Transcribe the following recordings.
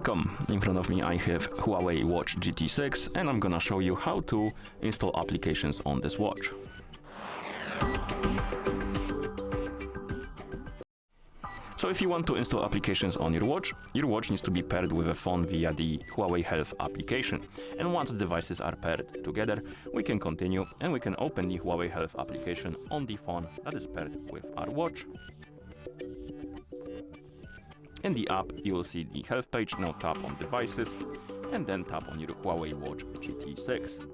Welcome. In front of me I have HUAWEI Watch GT6 and I'm gonna show you how to install applications on this watch. So if you want to install applications on your watch needs to be paired with a phone via the HUAWEI Health application. And once the devices are paired together, we can continue and we can open the HUAWEI Health application on the phone that is paired with our watch. In the app, you will see the health page. Now tap on devices and then tap on your HUAWEI Watch GT6.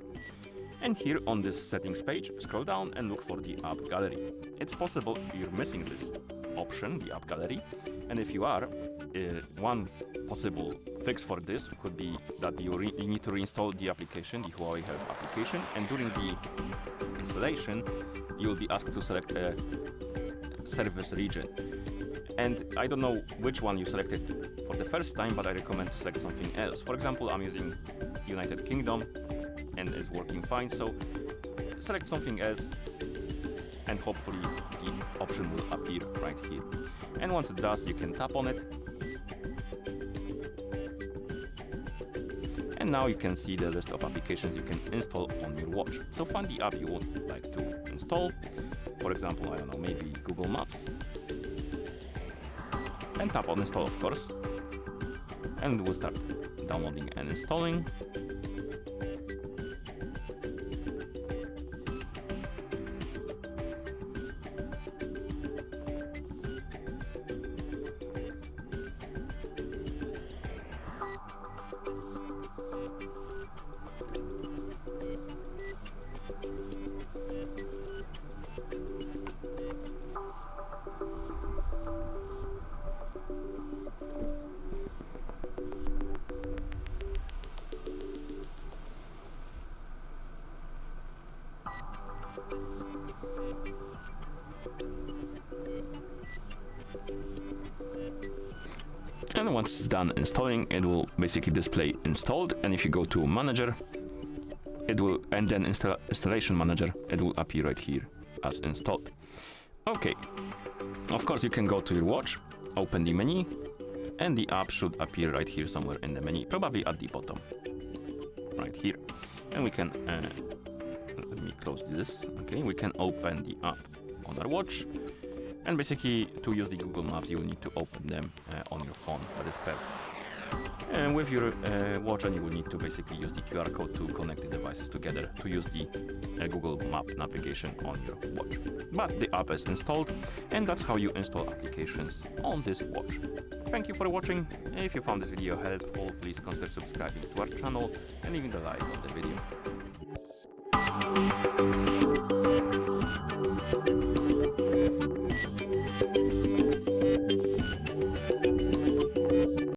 And here on this settings page, scroll down and look for the AppGallery. It's possible you're missing this option, the AppGallery, and if you are, one possible fix for this could be that you need to reinstall the application, the HUAWEI Health application, and during the installation, you will be asked to select a service region. And I don't know which one you selected for the first time, but I recommend to select something else. For example, I'm using United Kingdom and it's working fine, so select something else and hopefully the option will appear right here. And once it does, you can tap on it. And now you can see the list of applications you can install on your watch. So find the app you would like to install. For example, I don't know, maybe Google Maps. And tap on install, of course, and we'll start downloading and installing. And once it's done installing, it will basically display installed. And if you go to manager, it will, and then installation manager, it will appear right here as installed. Okay, of course you can go to your watch, open the menu, and the app should appear right here somewhere in the menu, probably at the bottom, right here. And we can, let me close this. Okay, we can open the app on our watch. And basically, to use the Google Maps, you will need to open them on your phone that is paired. And with your watch, and you will need to basically use the QR code to connect the devices together to use the Google Map navigation on your watch. But the app is installed, and that's how you install applications on this watch. Thank you for watching. If you found this video helpful, please consider subscribing to our channel and leaving a like on the video.